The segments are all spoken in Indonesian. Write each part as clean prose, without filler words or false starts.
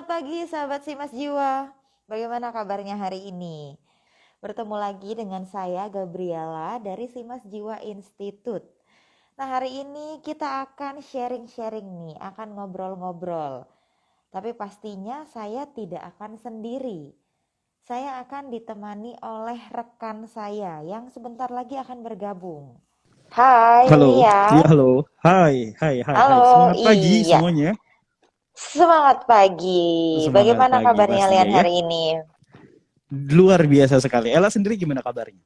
Selamat pagi sahabat Simas Jiwa. Bagaimana kabarnya hari ini? Bertemu lagi dengan saya Gabriela dari Simas Jiwa Institute. Nah, hari ini kita akan sharing-sharing nih, akan ngobrol-ngobrol. Tapi pastinya saya tidak akan sendiri. Saya akan ditemani oleh rekan saya yang sebentar lagi akan bergabung. Hai Halo, iya Lian. halo. Hai, hai, hai, hai. Halo, Semangat pagi iya. semuanya. Semangat pagi. Semangat Bagaimana pagi kabarnya pastinya Lian ya. hari ini? Luar biasa sekali. Ella sendiri gimana kabarnya?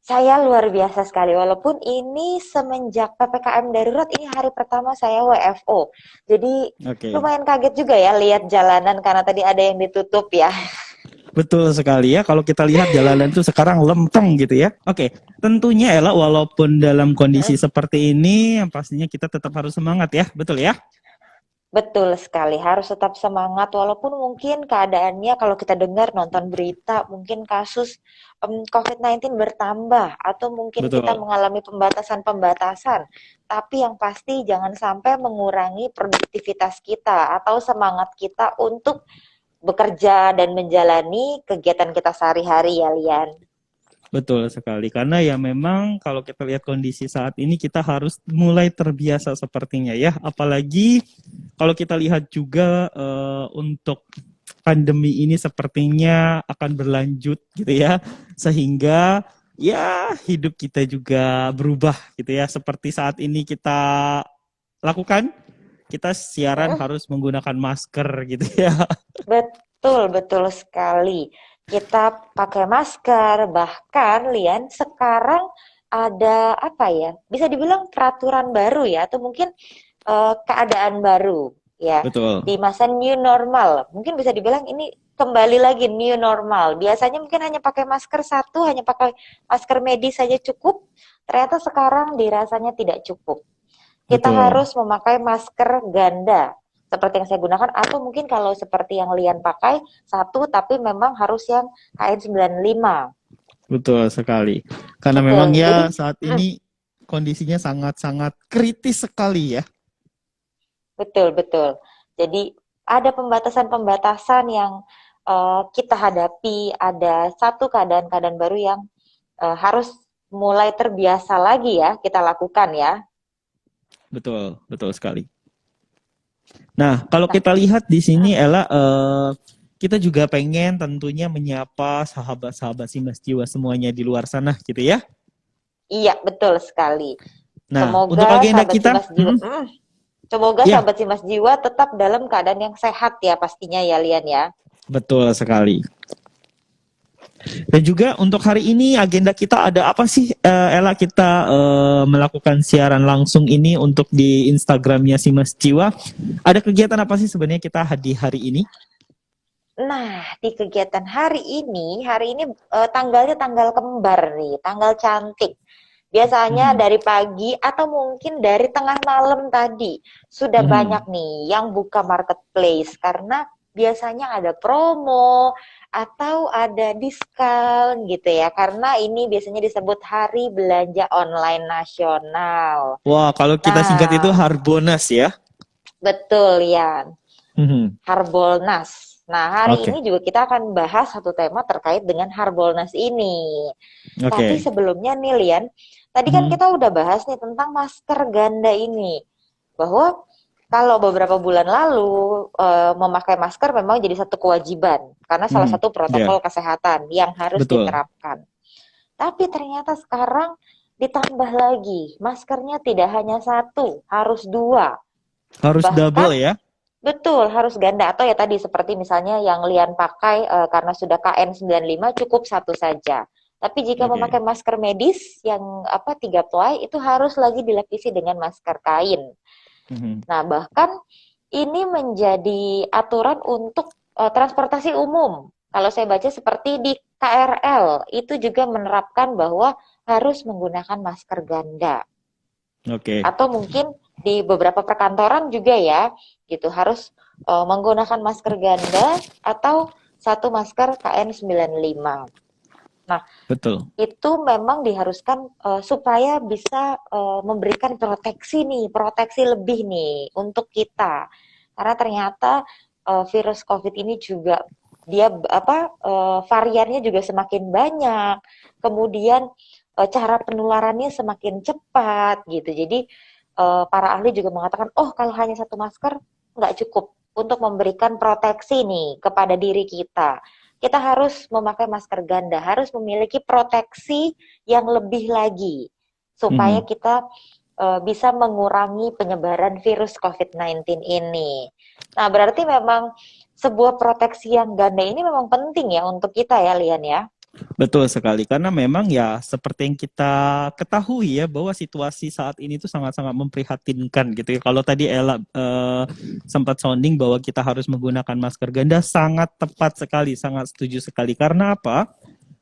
Saya luar biasa sekali, walaupun ini semenjak PPKM darurat, ini hari pertama saya WFO. Jadi Oke, lumayan kaget juga ya lihat jalanan karena tadi ada yang ditutup ya. betul sekali ya. Kalau kita lihat jalanan itu sekarang lempeng gitu ya. Oke, tentunya Ella walaupun dalam kondisi seperti ini, yang pastinya kita tetap harus semangat ya. Betul ya? Betul sekali, harus tetap semangat walaupun mungkin keadaannya kalau kita dengar nonton berita mungkin kasus COVID-19 bertambah atau mungkin kita Betul. mengalami pembatasan-pembatasan. Tapi yang pasti jangan sampai mengurangi produktivitas kita atau semangat kita untuk bekerja dan menjalani kegiatan kita sehari-hari ya Lian. Betul sekali, karena ya memang kalau kita lihat kondisi saat ini kita harus mulai terbiasa sepertinya ya, apalagi kalau kita lihat juga untuk pandemi ini sepertinya akan berlanjut gitu ya, sehingga ya hidup kita juga berubah gitu ya, seperti saat ini kita lakukan, kita siaran Mm-mm. harus menggunakan masker gitu ya. Betul, betul sekali. Kita pakai masker, bahkan Lian sekarang ada apa ya? Bisa dibilang peraturan baru ya, atau mungkin keadaan baru ya Betul, di masa new normal. Mungkin bisa dibilang ini kembali lagi new normal. Biasanya mungkin hanya pakai masker satu, hanya pakai masker medis saja cukup. Ternyata sekarang dirasanya tidak cukup. Kita betul. harus memakai masker ganda seperti yang saya gunakan atau mungkin kalau seperti yang Lian pakai satu tapi memang harus yang KN95. Betul sekali. Karena memang Betul. Jadi ya saat ini kondisinya sangat-sangat kritis sekali ya. betul betul. Jadi ada pembatasan-pembatasan yang kita hadapi, ada satu keadaan-keadaan baru yang harus mulai terbiasa lagi ya kita lakukan ya. Betul, betul sekali. Nah, kalau Nah, kita lihat di sini Ella kita juga pengen tentunya menyapa sahabat-sahabat Simas Jiwa semuanya di luar sana gitu ya. iya betul sekali. Nah, untuk Semoga agenda sahabat kita, Simas Jiwa, semoga ya, sahabat Simas Jiwa tetap dalam keadaan yang sehat ya pastinya ya Lian ya. betul sekali. Dan juga untuk hari ini agenda kita ada apa sih Ella, kita melakukan siaran langsung ini untuk di Instagramnya Simas Jiwa. Ada kegiatan apa sih sebenarnya kita di hari ini? Nah, di kegiatan hari ini tanggalnya tanggal kembar nih, tanggal cantik. Biasanya Mhm. dari pagi atau mungkin dari tengah malam tadi sudah banyak Mhm. nih yang buka marketplace karena biasanya ada promo atau ada diskon gitu ya. Karena ini biasanya disebut Hari Belanja Online Nasional. Wah, kalau kita singkat itu Nah, Harbonas ya. betul ya. Mhm. Harbolnas. Nah, hari Oke, ini juga kita akan bahas satu tema terkait dengan Harbolnas ini. Tapi oke. sebelumnya nih Lian, tadi kan Mhm. kita udah bahas nih tentang masker ganda ini. Bahwa kalau beberapa bulan lalu memakai masker memang jadi satu kewajiban karena salah Mhm. satu Ya, protokol kesehatan yang harus betul. diterapkan. Tapi ternyata sekarang ditambah lagi, maskernya tidak hanya satu, harus dua. Harus double Bahkan ya. betul, harus ganda atau ya tadi seperti misalnya yang Lian pakai karena sudah KN95 cukup satu saja. Tapi jika Oke. memakai masker medis yang apa 3 ply itu harus lagi dilapisi dengan masker kain. Mhm. Nah, bahkan ini menjadi aturan untuk transportasi umum. Kalau saya baca seperti di KRL itu juga menerapkan bahwa harus menggunakan masker ganda Oke. atau mungkin di beberapa perkantoran juga ya gitu harus menggunakan masker ganda atau satu masker KN95. Nah, Betul. itu memang diharuskan supaya bisa memberikan proteksi nih, proteksi lebih nih untuk kita. Karena ternyata virus COVID ini juga dia variannya juga semakin banyak, kemudian cara penularannya semakin cepat gitu. Jadi para ahli juga mengatakan, oh kalau hanya satu masker nggak cukup untuk memberikan proteksi nih kepada diri kita. Kita harus memakai masker ganda, harus memiliki proteksi yang lebih lagi supaya Mhm. kita bisa mengurangi penyebaran virus COVID-19 ini. Nah, berarti memang sebuah proteksi yang ganda ini memang penting ya untuk kita ya, Lian ya. Betul sekali, karena memang ya seperti yang kita ketahui ya bahwa situasi saat ini tuh sangat-sangat memprihatinkan gitu ya. Kalau tadi Ella sempat sounding bahwa kita harus menggunakan masker ganda, sangat tepat sekali, sangat setuju sekali. Karena apa?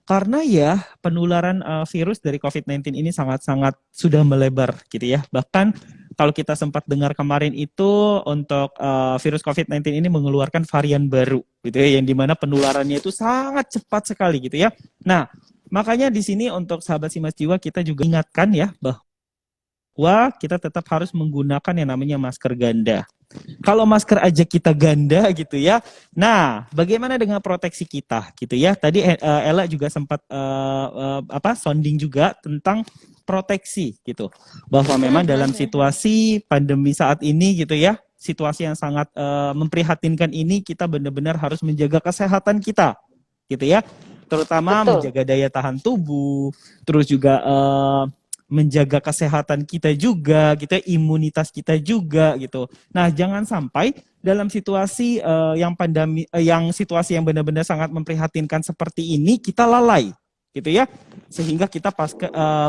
Karena ya penularan virus dari COVID-19 ini sangat-sangat sudah melebar gitu ya. Bahkan kalau kita sempat dengar kemarin itu untuk virus COVID-19 ini mengeluarkan varian baru gitu ya, yang dimana penularannya itu sangat cepat sekali gitu ya. Nah, makanya di sini untuk sahabat Simas Jiwa kita juga ingatkan ya bahwa kita tetap harus menggunakan yang namanya masker ganda. Kalau masker aja kita ganda gitu ya. Nah, bagaimana dengan proteksi kita gitu ya? Tadi Ella juga sempat sounding juga tentang proteksi gitu. Bahwa memang dalam situasi pandemi saat ini gitu ya, situasi yang sangat memprihatinkan ini kita benar-benar harus menjaga kesehatan kita gitu ya. Terutama Betul. menjaga daya tahan tubuh, terus juga menjaga kesehatan kita juga gitu ya, imunitas kita juga gitu. Nah, jangan sampai dalam situasi yang situasi yang benar-benar sangat memprihatinkan seperti ini kita lalai gitu ya. Sehingga kita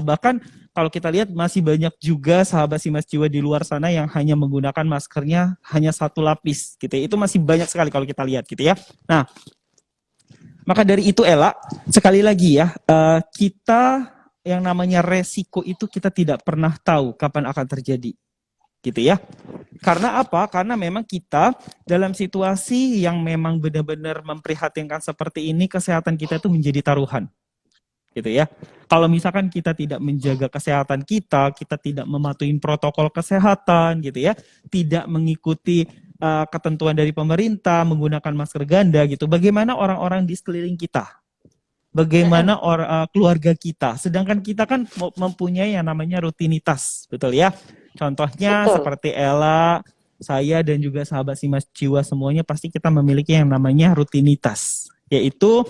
bahkan kalau kita lihat masih banyak juga sahabat Simas Jiwa di luar sana yang hanya menggunakan maskernya hanya satu lapis gitu ya. Itu masih banyak sekali kalau kita lihat gitu ya. Nah, maka dari itu Ella, sekali lagi ya, kita yang namanya resiko itu kita tidak pernah tahu kapan akan terjadi, gitu ya. Karena apa? Karena memang kita dalam situasi yang memang benar-benar memprihatinkan seperti ini, kesehatan kita itu menjadi taruhan, gitu ya. Kalau misalkan kita tidak menjaga kesehatan kita tidak mematuhi protokol kesehatan, gitu ya, tidak mengikuti ketentuan dari pemerintah, menggunakan masker ganda, gitu. Bagaimana orang-orang di sekeliling kita? Bagaimana keluarga kita. Sedangkan kita kan mempunyai yang namanya rutinitas, betul ya? Contohnya Betul. seperti Ella, saya dan juga sahabat Simas Jiwa semuanya pasti kita memiliki yang namanya rutinitas, yaitu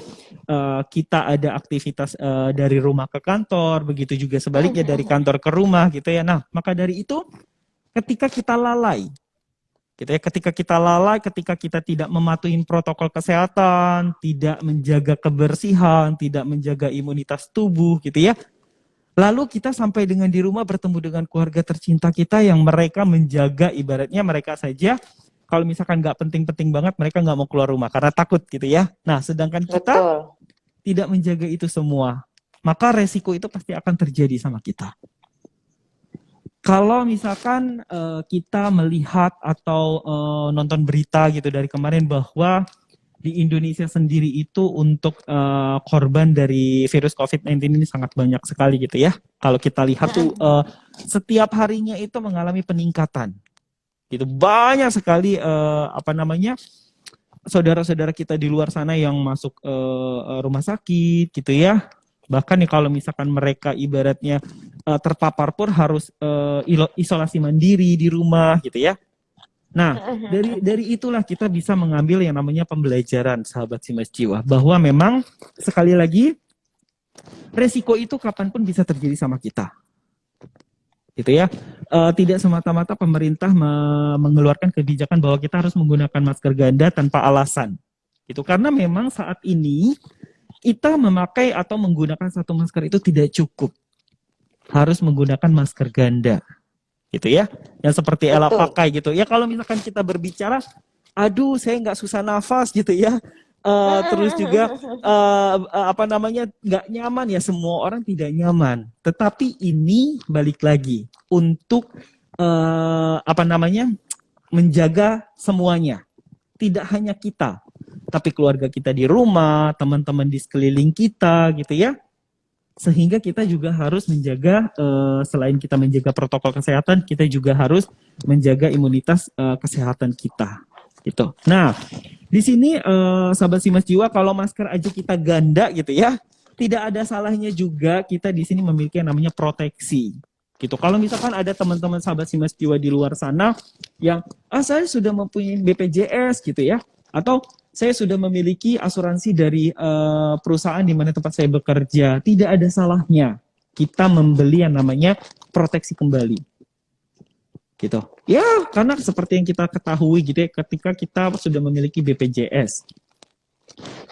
kita ada aktivitas dari rumah ke kantor, begitu juga sebaliknya dari kantor ke rumah gitu ya. Nah, maka dari itu ketika kita lalai gitu ya, ketika kita tidak mematuhi protokol kesehatan, tidak menjaga kebersihan, tidak menjaga imunitas tubuh gitu ya. Lalu kita sampai dengan di rumah bertemu dengan keluarga tercinta kita yang mereka menjaga, ibaratnya mereka saja kalau misalkan nggak penting-penting banget mereka nggak mau keluar rumah karena takut gitu ya. Nah, sedangkan kita Betul. tidak menjaga itu semua, maka resiko itu pasti akan terjadi sama kita. Kalau misalkan kita melihat atau nonton berita gitu dari kemarin bahwa di Indonesia sendiri itu untuk korban dari virus COVID-19 ini sangat banyak sekali gitu ya. Kalau kita lihat tuh setiap harinya itu mengalami peningkatan. Gitu banyak sekali saudara-saudara kita di luar sana yang masuk rumah sakit gitu ya. Bahkan nih kalau misalkan mereka ibaratnya terpapar pun harus isolasi mandiri di rumah gitu ya. Nah, dari itulah kita bisa mengambil yang namanya pembelajaran sahabat Simas Jiwa bahwa memang sekali lagi resiko itu kapanpun bisa terjadi sama kita. Gitu ya. Tidak semata-mata pemerintah mengeluarkan kebijakan bahwa kita harus menggunakan masker ganda tanpa alasan. Itu karena memang saat ini kita memakai atau menggunakan satu masker itu tidak cukup. Harus menggunakan masker ganda. Gitu ya. Yang seperti Ella Betul. pakai gitu. Ya kalau misalkan kita berbicara, aduh saya nggak susah nafas gitu ya. Terus juga nggak nyaman ya, semua orang tidak nyaman. Tetapi ini balik lagi untuk menjaga semuanya. Tidak hanya kita, tapi keluarga kita di rumah, teman-teman di sekeliling kita gitu ya. Sehingga kita juga harus menjaga selain kita menjaga protokol kesehatan, kita juga harus menjaga imunitas kesehatan kita. Itu. Nah, di sini sahabat Simas Jiwa, kalau masker aja kita ganda gitu ya, tidak ada salahnya juga kita di sini memiliki yang namanya proteksi. Gitu. Kalau misalkan ada teman-teman sahabat Simas Jiwa di luar sana yang saya sudah mempunyai BPJS gitu ya, atau saya sudah memiliki asuransi dari perusahaan di mana tempat saya bekerja, tidak ada salahnya kita membeli yang namanya proteksi kembali. Gitu. Ya, karena seperti yang kita ketahui gitu ya, ketika kita sudah memiliki BPJS.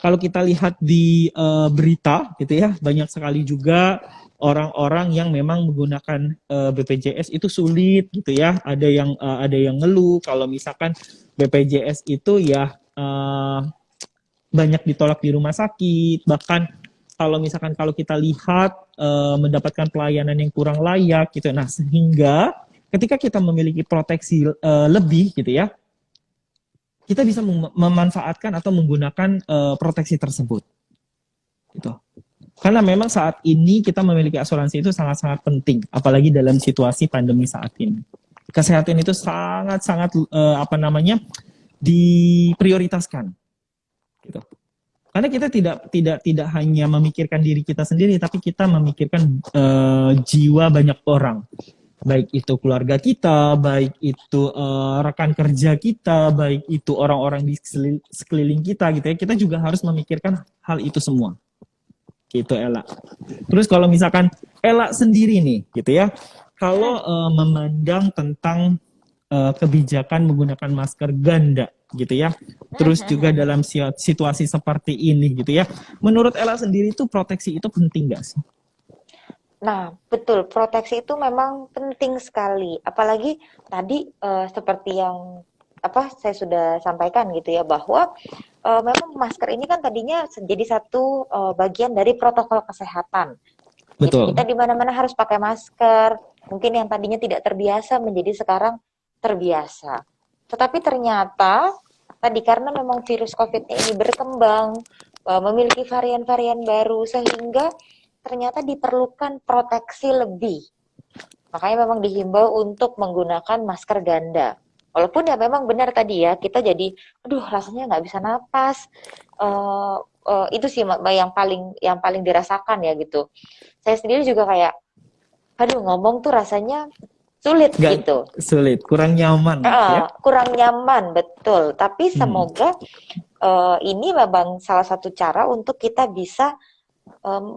Kalau kita lihat di berita gitu ya, banyak sekali juga orang-orang yang memang menggunakan BPJS itu sulit gitu ya. Ada yang ngeluh kalau misalkan BPJS itu ya banyak ditolak di rumah sakit, bahkan kalau kita lihat mendapatkan pelayanan yang kurang layak gitu. Nah, sehingga ketika kita memiliki proteksi lebih gitu ya, kita bisa memanfaatkan atau menggunakan proteksi tersebut. Gitu. Karena memang saat ini kita memiliki asuransi itu sangat-sangat penting, apalagi dalam situasi pandemi saat ini. Kesehatan itu sangat-sangat diprioritaskan. Gitu. Karena kita tidak hanya memikirkan diri kita sendiri, tapi kita memikirkan jiwa banyak orang. Baik itu keluarga kita, baik itu rekan kerja kita, baik itu orang-orang di sekeliling kita gitu ya. Kita juga harus memikirkan hal itu semua. Gitu Ella. Terus kalau misalkan Ella sendiri nih gitu ya, kalau memandang tentang kebijakan menggunakan masker ganda gitu ya. Terus juga dalam situasi seperti ini gitu ya. Menurut Ella sendiri itu proteksi itu penting gak sih? Nah, betul, proteksi itu memang penting sekali. Apalagi tadi seperti yang saya sudah sampaikan gitu ya, bahwa memang masker ini kan tadinya jadi satu bagian dari protokol kesehatan. Gitu. Betul. Kita di mana-mana harus pakai masker. Mungkin yang tadinya tidak terbiasa menjadi sekarang terbiasa. Tetapi ternyata tadi karena memang virus COVID ini berkembang, memiliki varian-varian baru, sehingga ternyata diperlukan proteksi lebih. Makanya memang dihimbau untuk menggunakan masker ganda. Walaupun ya memang benar tadi ya, kita jadi, aduh rasanya nggak bisa napas. Itu sih yang paling dirasakan ya gitu. Saya sendiri juga kayak, aduh ngomong tuh rasanya sulit gitu. Sulit, kurang nyaman ya. Kurang nyaman, betul. Tapi semoga ini memang salah satu cara untuk kita bisa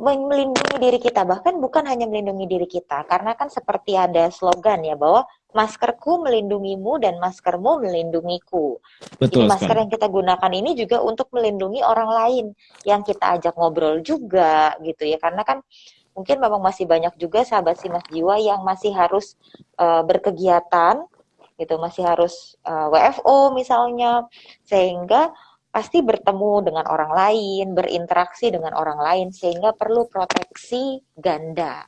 melindungi diri kita, bahkan bukan hanya melindungi diri kita, karena kan seperti ada slogan ya bahwa maskerku melindungimu dan maskermu melindungiku. Betul. Jadi masker yang kita gunakan ini juga untuk melindungi orang lain yang kita ajak ngobrol juga gitu ya, karena kan mungkin memang masih banyak juga sahabat Simas Jiwa yang masih harus berkegiatan gitu, masih harus WFO misalnya, sehingga pasti bertemu dengan orang lain, berinteraksi dengan orang lain, sehingga perlu proteksi ganda.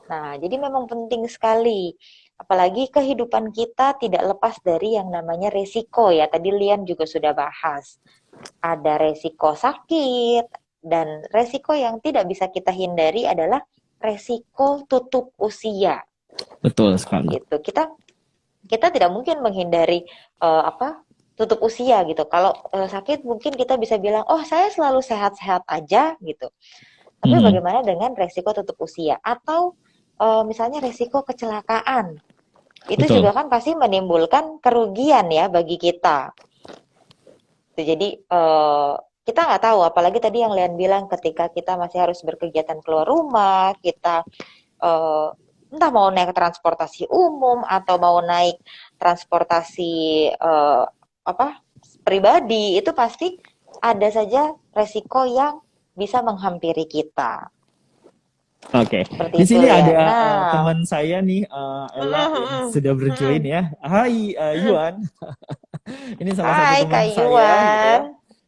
Nah, jadi memang penting sekali. Apalagi kehidupan kita tidak lepas dari yang namanya resiko ya. Tadi Lian juga sudah bahas. Ada resiko sakit, dan resiko yang tidak bisa kita hindari adalah resiko tutup usia. Betul sekali. Gitu. Kita tidak mungkin menghindari tutup usia gitu. Kalau sakit mungkin kita bisa bilang, oh saya selalu sehat-sehat aja gitu. Tapi bagaimana dengan resiko tutup usia? Atau misalnya resiko kecelakaan. Itu Betul. Juga kan pasti menimbulkan kerugian ya bagi kita. Jadi kita nggak tahu, apalagi tadi yang Lian bilang ketika kita masih harus berkegiatan keluar rumah, kita entah mau naik transportasi umum atau mau naik transportasi pribadi, itu pasti ada saja resiko yang bisa menghampiri kita. Oke. Di sini ya. Ada teman saya nih, Ella yang sudah berjoin ya. Hai Yuan. Ini salah satu teman Kak saya gitu ya,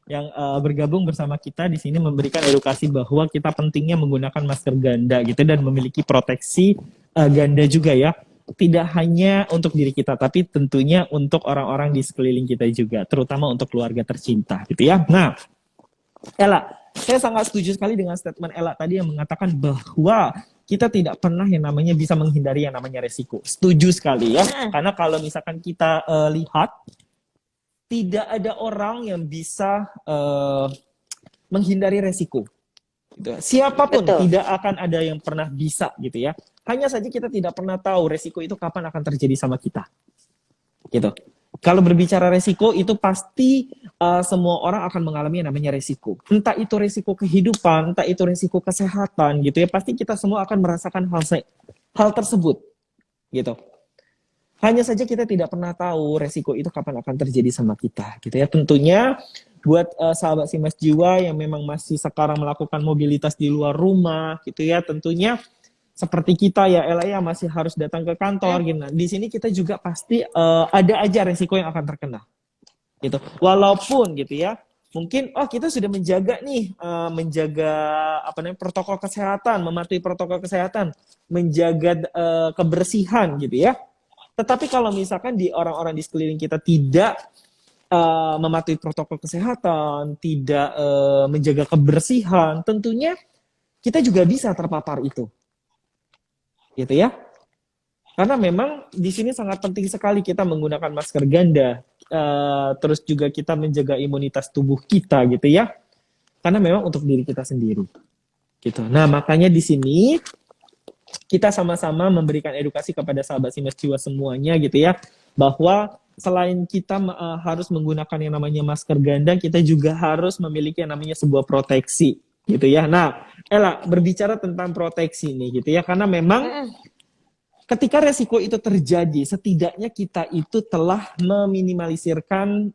yang bergabung bersama kita di sini memberikan edukasi bahwa kita pentingnya menggunakan masker ganda gitu dan memiliki proteksi ganda juga ya. Tidak hanya untuk diri kita, tapi tentunya untuk orang-orang di sekeliling kita juga, terutama untuk keluarga tercinta, gitu ya. Nah, Ella, saya sangat setuju sekali dengan statement Ella tadi yang mengatakan bahwa kita tidak pernah yang namanya bisa menghindari yang namanya resiko. Setuju sekali ya, karena kalau misalkan kita lihat tidak ada orang yang bisa menghindari resiko. Gitu. Siapapun Betul. tidak akan ada yang pernah bisa gitu ya. Hanya saja kita tidak pernah tahu resiko itu kapan akan terjadi sama kita. Gitu. Kalau berbicara resiko itu pasti semua orang akan mengalami yang namanya resiko. Entah itu resiko kehidupan, entah itu resiko kesehatan gitu ya. Pasti kita semua akan merasakan hal tersebut gitu. Hanya saja kita tidak pernah tahu resiko itu kapan akan terjadi sama kita gitu ya. Tentunya buat sahabat Simas Jiwa yang memang masih sekarang melakukan mobilitas di luar rumah gitu ya, tentunya seperti kita ya Ella ya masih harus datang ke kantor gitu. Nah, di sini kita juga pasti ada aja resiko yang akan terkena. Gitu. Walaupun gitu ya, mungkin kita sudah menjaga nih menjaga protokol kesehatan, mematuhi protokol kesehatan, menjaga kebersihan gitu ya. Tetapi kalau misalkan di orang-orang di sekeliling kita tidak mematuhi protokol kesehatan, tidak menjaga kebersihan, tentunya kita juga bisa terpapar itu. Gitu ya. Karena memang di sini sangat penting sekali kita menggunakan masker ganda, terus juga kita menjaga imunitas tubuh kita gitu ya. Karena memang untuk diri kita sendiri. Gitu. Nah, makanya di sini kita sama-sama memberikan edukasi kepada sahabat Simas Jiwa semuanya gitu ya, bahwa selain kita harus menggunakan yang namanya masker ganda, kita juga harus memiliki yang namanya sebuah proteksi gitu ya. Nah, Ella berbicara tentang proteksi nih gitu ya, karena memang ketika resiko itu terjadi, setidaknya kita itu telah meminimalisirkan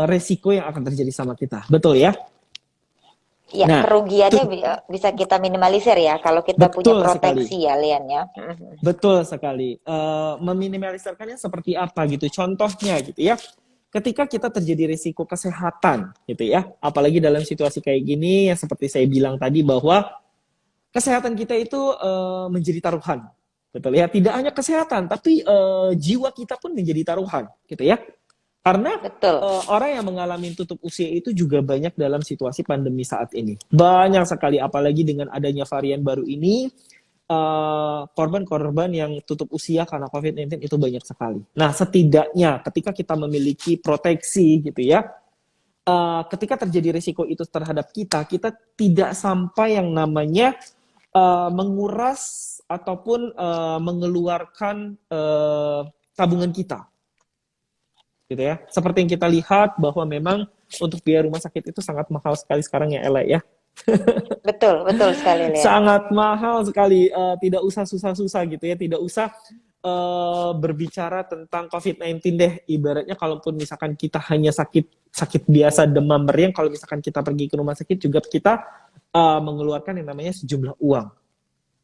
resiko yang akan terjadi sama kita, betul ya? Ya, Nah, kerugiannya bisa kita minimalisir ya kalau kita punya betul proteksi sekali. ya, Lian ya. Betul sekali. Meminimalisirkannya seperti apa gitu? Contohnya gitu ya. Ketika kita terjadi risiko kesehatan gitu ya, apalagi dalam situasi kayak gini yang seperti saya bilang tadi bahwa kesehatan kita itu menjadi taruhan. Betul ya, tidak hanya kesehatan tapi jiwa kita pun menjadi taruhan gitu ya. Karena Betul. orang yang mengalami tutup usia itu juga banyak dalam situasi pandemi saat ini. Banyak sekali, apalagi dengan adanya varian baru ini, korban-korban yang tutup usia karena COVID-19 itu banyak sekali. Nah, setidaknya ketika kita memiliki proteksi gitu ya, ketika terjadi risiko itu terhadap kita, kita tidak sampai yang namanya menguras ataupun mengeluarkan tabungan kita. Gitu ya. Seperti yang kita lihat bahwa memang untuk biaya rumah sakit itu sangat mahal sekali sekarang ya Ella ya. Betul, betul sekali Lian. Sangat mahal sekali, tidak usah susah-susah gitu ya, tidak usah berbicara tentang COVID-19 deh. Ibaratnya kalaupun misalkan kita hanya sakit biasa demam meriang, kalau misalkan kita pergi ke rumah sakit juga kita mengeluarkan yang namanya sejumlah uang.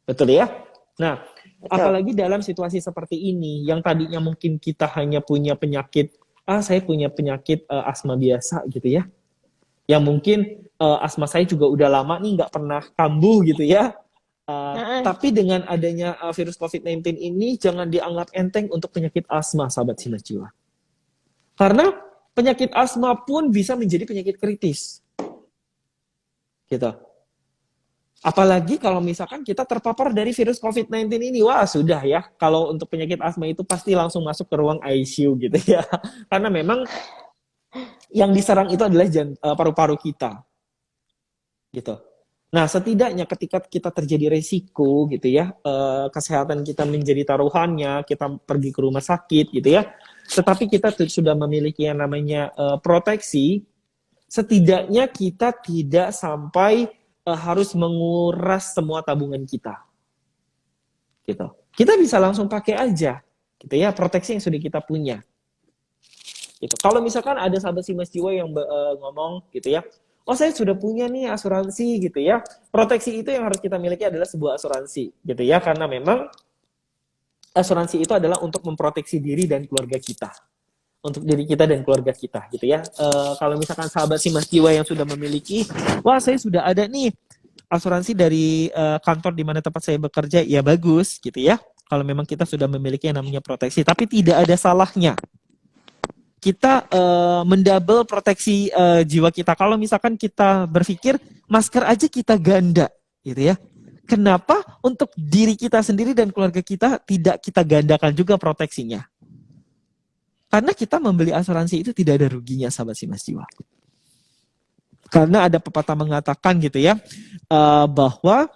Betul ya? Nah, Betul. apalagi dalam situasi seperti ini yang tadinya mungkin kita hanya punya penyakit saya punya penyakit asma biasa gitu ya. Yang mungkin asma saya juga udah lama nih nggak pernah kambuh gitu ya. Tapi dengan adanya virus COVID-19 ini jangan dianggap enteng untuk penyakit asma, sahabat Simas Jiwa. Karena penyakit asma pun bisa menjadi penyakit kritis. Gitu. Apalagi kalau misalkan kita terpapar dari virus COVID-19 ini, wah sudah ya. Kalau untuk penyakit asma itu pasti langsung masuk ke ruang ICU gitu ya. Karena memang yang diserang itu adalah paru-paru kita. Gitu. Nah, setidaknya ketika kita terjadi resiko gitu ya, kesehatan kita menjadi taruhannya, kita pergi ke rumah sakit gitu ya. Tetapi kita sudah memiliki yang namanya proteksi, setidaknya kita tidak sampai harus menguras semua tabungan kita. Gitu. Kita bisa langsung pakai aja gitu ya, proteksi yang sudah kita punya. Gitu. Kalau misalkan ada sahabat Simas Jiwa yang ngomong gitu ya, oh saya sudah punya nih asuransi gitu ya. Proteksi itu yang harus kita miliki adalah sebuah asuransi gitu ya, karena memang asuransi itu adalah untuk memproteksi diri dan keluarga kita. Untuk diri kita dan keluarga kita gitu ya. Kalau misalkan sahabat Simas Jiwa yang sudah memiliki, wah saya sudah ada nih asuransi dari kantor di mana tempat saya bekerja, ya bagus gitu ya. Kalau memang kita sudah memiliki yang namanya proteksi, tapi tidak ada salahnya kita mendouble proteksi jiwa kita. Kalau misalkan kita berpikir masker aja kita ganda gitu ya. Kenapa untuk diri kita sendiri dan keluarga kita tidak kita gandakan juga proteksinya? Karena kita membeli asuransi itu tidak ada ruginya, sahabat Simas Jiwa. Karena ada pepatah mengatakan gitu ya, bahwa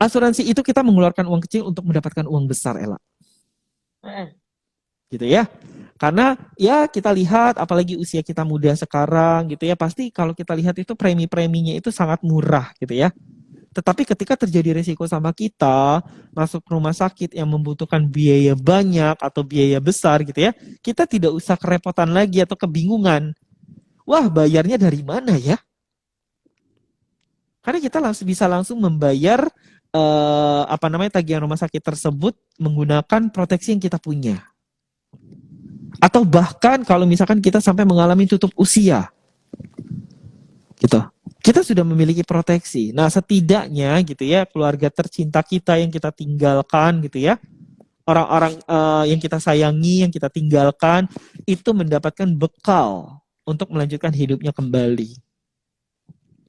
asuransi itu kita mengeluarkan uang kecil untuk mendapatkan uang besar, Ella. Gitu ya. Karena ya kita lihat, apalagi usia kita muda sekarang gitu ya, pasti kalau kita lihat itu premi-preminya itu sangat murah gitu ya. Tetapi ketika terjadi risiko sama kita, masuk rumah sakit yang membutuhkan biaya banyak atau biaya besar gitu ya, kita tidak usah kerepotan lagi atau kebingungan. Wah, bayarnya dari mana ya? Karena kita bisa langsung membayar tagihan rumah sakit tersebut menggunakan proteksi yang kita punya. Atau bahkan kalau misalkan kita sampai mengalami tutup usia, gitu, kita sudah memiliki proteksi. Nah, setidaknya gitu ya, keluarga tercinta kita yang kita tinggalkan gitu ya, orang-orang yang kita sayangi, yang kita tinggalkan, itu mendapatkan bekal untuk melanjutkan hidupnya kembali.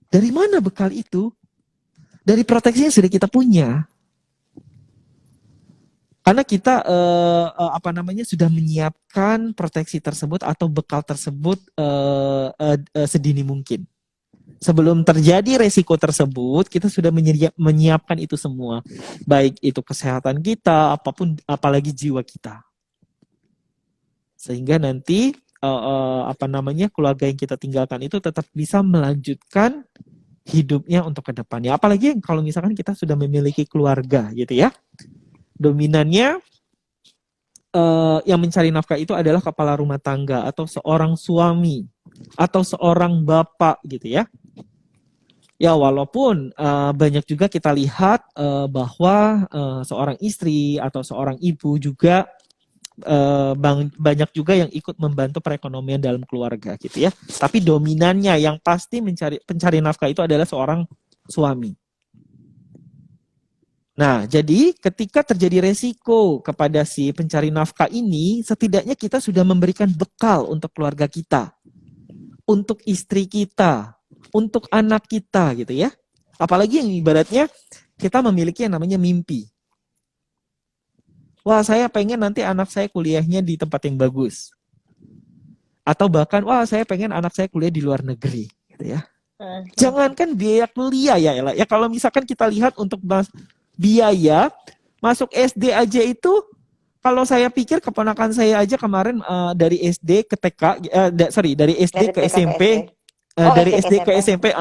Dari mana bekal itu? Dari proteksi yang sudah kita punya. Karena kita sudah menyiapkan proteksi tersebut atau bekal tersebut sedini mungkin. Sebelum terjadi resiko tersebut, kita sudah menyiapkan itu semua, baik itu kesehatan kita, apalagi jiwa kita. Sehingga nanti keluarga yang kita tinggalkan itu tetap bisa melanjutkan hidupnya untuk ke depannya. Apalagi kalau misalkan kita sudah memiliki keluarga, gitu ya. Dominannya yang mencari nafkah itu adalah kepala rumah tangga atau seorang suami atau seorang bapak gitu ya. Ya walaupun banyak juga kita lihat bahwa seorang istri atau seorang ibu juga banyak juga yang ikut membantu perekonomian dalam keluarga gitu ya. Tapi dominannya yang pasti pencari nafkah itu adalah seorang suami. Nah, jadi ketika terjadi resiko kepada si pencari nafkah ini, setidaknya kita sudah memberikan bekal untuk keluarga kita, untuk istri kita, untuk anak kita gitu ya. Apalagi yang ibaratnya kita memiliki yang namanya mimpi. Wah, saya pengen nanti anak saya kuliahnya di tempat yang bagus. Atau bahkan, wah saya pengen anak saya kuliah di luar negeri gitu ya. Jangankan biaya kuliah ya Ella. Ya kalau misalkan kita lihat untuk biaya masuk SD aja itu, kalau saya pikir keponakan saya aja kemarin dari SD ke TK, dari SD ke SMP, dari SD ke SMP,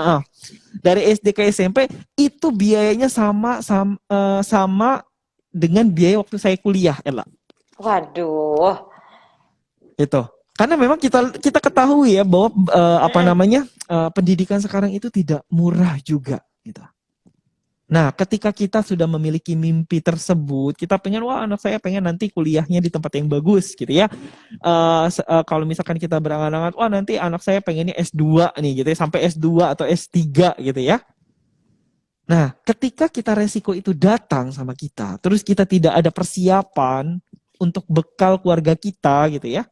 dari SD ke SMP itu biayanya sama dengan biaya waktu saya kuliah, Ella. Waduh. Itu. Karena memang kita ketahui ya bahwa pendidikan sekarang itu tidak murah juga, gitu. Nah, ketika kita sudah memiliki mimpi tersebut, kita pengen, wah anak saya pengen nanti kuliahnya di tempat yang bagus gitu ya. Kalau misalkan kita berangan-angan, wah nanti anak saya pengennya S2 nih gitu ya, sampai S2 atau S3 gitu ya. Nah, ketika kita resiko itu datang sama kita, terus kita tidak ada persiapan untuk bekal keluarga kita gitu ya,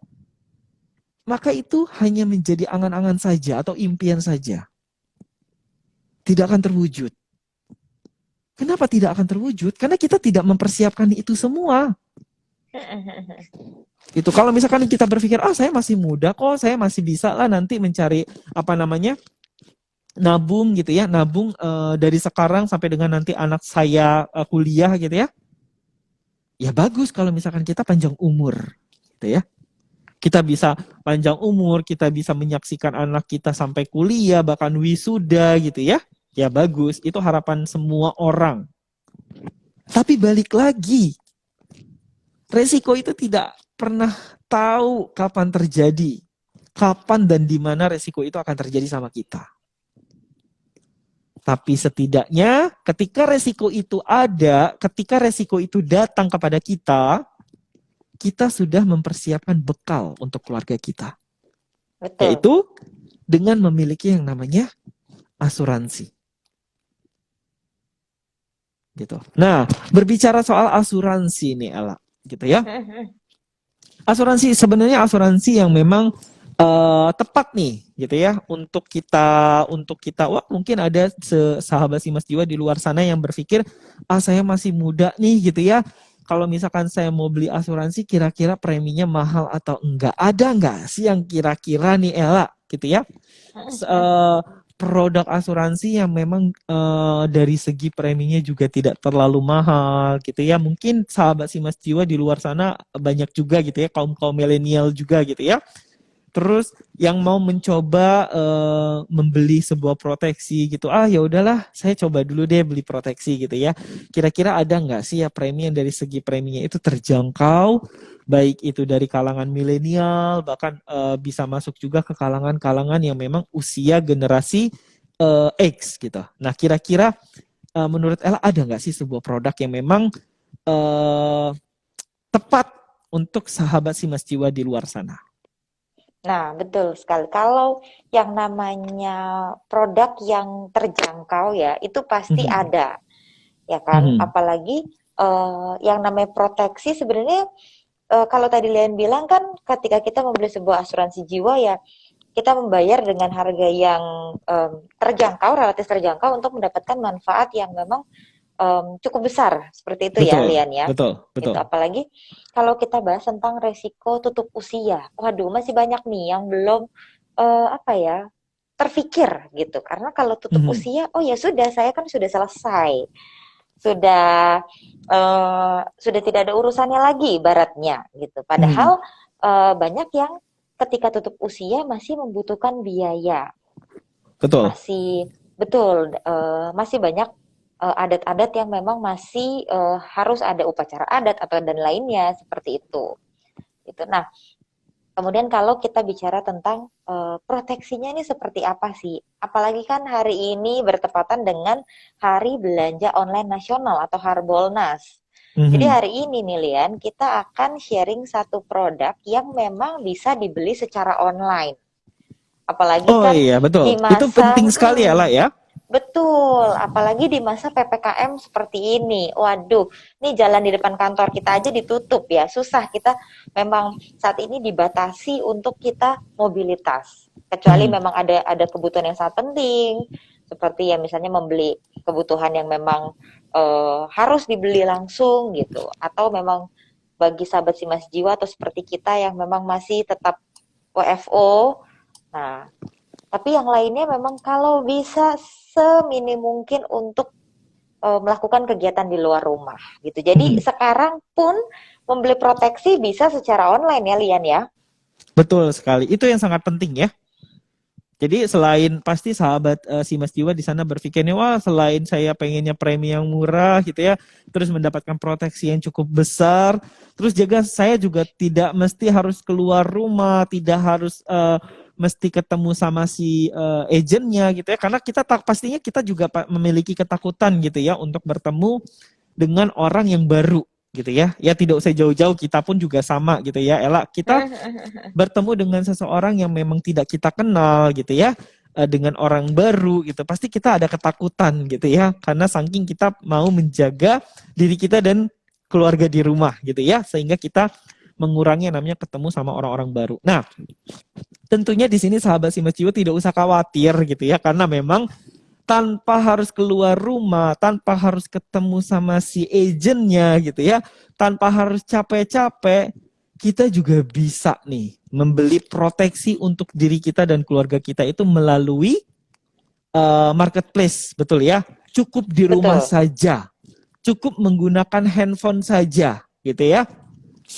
maka itu hanya menjadi angan-angan saja atau impian saja. Tidak akan terwujud. Kenapa tidak akan terwujud? Karena kita tidak mempersiapkan itu semua. Itu kalau misalkan kita berpikir, saya masih muda kok, saya masih bisa lah nanti mencari nabung gitu ya, nabung dari sekarang sampai dengan nanti anak saya kuliah gitu ya. Ya bagus kalau misalkan kita panjang umur, gitu ya. Kita bisa panjang umur, kita bisa menyaksikan anak kita sampai kuliah, bahkan wisuda gitu ya. Ya bagus, itu harapan semua orang. Tapi balik lagi, resiko itu tidak pernah tahu kapan terjadi. Kapan dan di mana resiko itu akan terjadi sama kita. Tapi setidaknya ketika resiko itu ada, ketika resiko itu datang kepada kita, kita sudah mempersiapkan bekal untuk keluarga kita. Betul. Yaitu dengan memiliki yang namanya asuransi. Gitu. Nah, berbicara soal asuransi nih Ella, gitu ya. Asuransi sebenarnya asuransi yang memang tepat nih, gitu ya, untuk kita. Wah, mungkin ada sahabat Simas Jiwa di luar sana yang berpikir, saya masih muda nih, gitu ya. kalau misalkan saya mau beli asuransi, kira-kira preminya mahal atau enggak? Ada enggak sih yang kira-kira nih Ella, gitu ya? Produk asuransi yang memang dari segi preminya juga tidak terlalu mahal gitu ya. Mungkin sahabat Simas Jiwa di luar sana banyak juga gitu ya, kaum-kaum milenial juga gitu ya. Terus yang mau mencoba membeli sebuah proteksi gitu, ya udahlah, saya coba dulu deh beli proteksi gitu ya. Kira-kira ada nggak sih ya premi yang dari segi preminya itu terjangkau, baik itu dari kalangan milenial, bahkan bisa masuk juga ke kalangan-kalangan yang memang usia generasi X gitu. Nah, kira-kira menurut Ella ada nggak sih sebuah produk yang memang eh, tepat untuk sahabat Simas Jiwa di luar sana? Nah, betul sekali. Kalau yang namanya produk yang terjangkau ya, itu pasti Mhm. ada, ya kan? Mhm. Apalagi yang namanya proteksi sebenarnya kalau tadi Lian bilang kan ketika kita membeli sebuah asuransi jiwa ya, kita membayar dengan harga yang terjangkau, relatif terjangkau untuk mendapatkan manfaat yang memang cukup besar. Seperti itu ya, Betul, Lian ya. betul, Itu betul. apalagi kalau kita bahas tentang resiko tutup usia. Waduh, masih banyak nih yang belum apa ya, terfikir gitu. Karena kalau tutup Mhm. usia, oh ya sudah, saya kan sudah selesai. Sudah tidak ada urusannya lagi ibaratnya gitu. Mhm. Padahal banyak yang ketika tutup usia masih membutuhkan biaya, Betul. masih betul masih banyak adat-adat yang memang masih harus ada upacara adat atau dan lainnya seperti itu. Itu. Nah, kemudian kalau kita bicara tentang proteksinya ini seperti apa sih? Apalagi kan hari ini bertepatan dengan Hari Belanja Online Nasional atau Harbolnas. Jadi Mhm. hari ini nih Lian, kita akan sharing satu produk yang memang bisa dibeli secara online. Apalagi Oh kan iya, betul. di Itu masa penting sekali ya, lah ya. betul, apalagi di masa PPKM seperti ini. Waduh, nih jalan di depan kantor kita aja ditutup ya. Susah kita memang saat ini dibatasi untuk kita mobilitas. Kecuali Mhm. memang ada kebutuhan yang sangat penting, seperti ya misalnya membeli kebutuhan yang memang harus dibeli langsung gitu, atau memang bagi sahabat Simas Jiwa atau seperti kita yang memang masih tetap WFO. Nah, tapi yang lainnya memang kalau bisa seminim mungkin untuk melakukan kegiatan di luar rumah gitu. Jadi Mhm. sekarang pun membeli proteksi bisa secara online ya Lian ya. Betul sekali. Itu yang sangat penting ya. Jadi selain pasti sahabat si Mas Jiwa di sana berpikirnya, wah selain saya pengennya premi yang murah gitu ya, terus mendapatkan proteksi yang cukup besar, terus juga saya juga tidak mesti harus keluar rumah, tidak harus mesti ketemu sama si agentnya gitu ya, karena kita pastinya kita juga memiliki ketakutan gitu ya untuk bertemu dengan orang yang baru gitu ya. Ya tidak usah jauh-jauh, kita pun juga sama gitu ya. Ella, kita bertemu dengan seseorang yang memang tidak kita kenal gitu ya, dengan orang baru gitu, pasti kita ada ketakutan gitu ya, karena saking kita mau menjaga diri kita dan keluarga di rumah gitu ya, sehingga kita mengurangi yang namanya ketemu sama orang-orang baru. Nah, tentunya di sini sahabat Simas Jiwa tidak usah khawatir gitu ya, karena memang tanpa harus keluar rumah, tanpa harus ketemu sama si agentnya gitu ya, tanpa harus capek-capek, kita juga bisa nih membeli proteksi untuk diri kita dan keluarga kita itu melalui marketplace, betul ya? Cukup di rumah Betul. saja, cukup menggunakan handphone saja, gitu ya.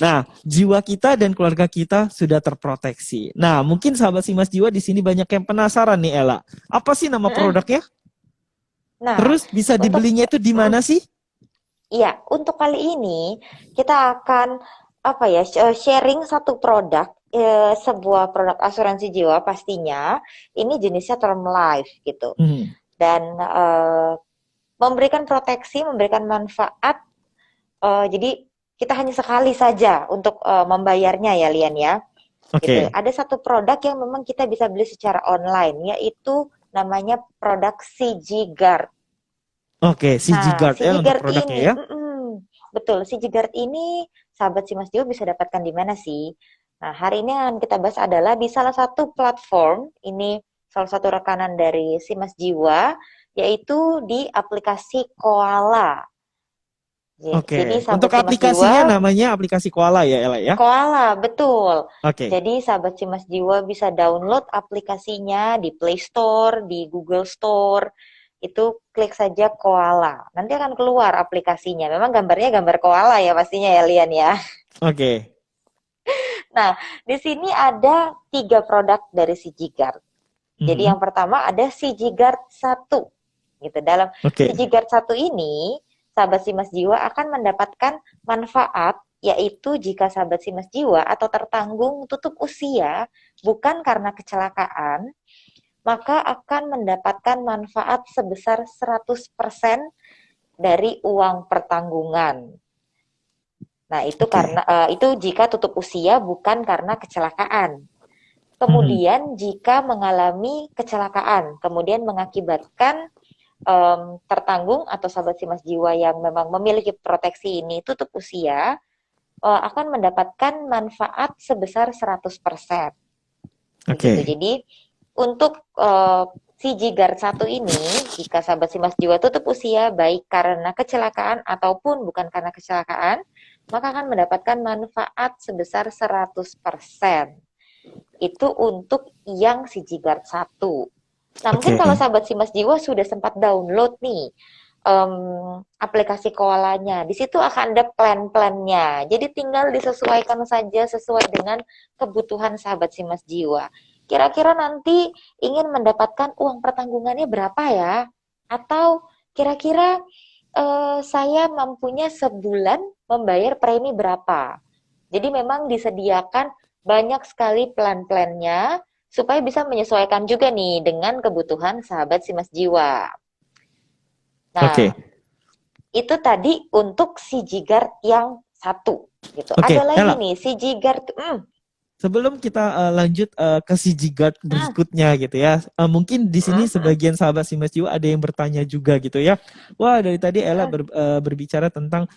Nah, jiwa kita dan keluarga kita sudah terproteksi. Nah, mungkin sahabat Simas Jiwa di sini banyak yang penasaran nih, Ella. Apa sih nama produknya? Nah, Terus bisa untuk dibelinya itu di mana sih? iya, untuk kali ini kita akan apa ya sharing satu produk sebuah produk asuransi jiwa pastinya ini jenisnya term life gitu Hmm. dan memberikan proteksi, memberikan manfaat. Jadi kita hanya sekali saja untuk membayarnya ya Lian ya. Gitu. Oke. Ada satu produk yang memang kita bisa beli secara online yaitu namanya produk CG Guard. Oke, CG Nah, Guard ya CG untuk Guard produknya ini, ya. betul, CG Guard ini sahabat si Mas Dio bisa dapatkan di mana sih? Nah, hari ini yang kita bahas adalah di salah satu platform, ini salah satu rekanan dari si Mas Jiwa, yaitu di aplikasi Koala. Jadi Oke. sahabat Untuk Simas aplikasinya Jiwa, namanya aplikasi Koala ya, Ella ya? Koala, betul. Oke. Jadi sahabat Simas Jiwa bisa download aplikasinya di Play Store, di Google Store. Itu klik saja Koala. Nanti akan keluar aplikasinya. Memang gambarnya gambar koala ya pastinya ya Lian ya. Oke. Nah, di sini ada 3 produk dari Sigiguard. Jadi Mhm. yang pertama ada Sigiguard 1. Gitu. Dalam Oke. Sigiguard 1 ini, sahabat Simas Jiwa akan mendapatkan manfaat, yaitu jika sahabat Simas Jiwa atau tertanggung tutup usia bukan karena kecelakaan, maka akan mendapatkan manfaat sebesar 100% dari uang pertanggungan. Nah, itu Oke. itu jika tutup usia bukan karena kecelakaan. Mhm. Kemudian jika mengalami kecelakaan, kemudian mengakibatkan tertanggung atau sahabat Simas Jiwa yang memang memiliki proteksi ini tutup usia, akan mendapatkan manfaat sebesar 100%. Begitu. Oke. Jadi untuk si Jigar 1 ini, jika sahabat Simas Jiwa tutup usia baik karena kecelakaan ataupun bukan karena kecelakaan, maka akan mendapatkan manfaat sebesar 100%. Itu untuk yang si Jigar 1. Nah, mungkin Oke. kalau sahabat Simas Jiwa sudah sempat download nih aplikasi Koalanya, di situ akan ada plan-plannya. Jadi tinggal disesuaikan saja sesuai dengan kebutuhan sahabat Simas Jiwa. Kira-kira nanti ingin mendapatkan uang pertanggungannya berapa ya? Atau kira-kira saya mampunya sebulan membayar premi berapa? Jadi memang disediakan banyak sekali plan-plannya supaya bisa menyesuaikan juga nih dengan kebutuhan sahabat Simas Jiwa. Nah, Oke. itu tadi untuk si Jigard yang 1 gitu. Ada Oke, lagi Ella. nih si Jigard, Sebelum kita lanjut ke CG Guard mm, berikutnya gitu ya, mungkin di sini mm, mm, sebagian sahabat Simas Jiwa ada yang bertanya juga gitu ya. Wah, dari tadi Ella mm. berbicara tentang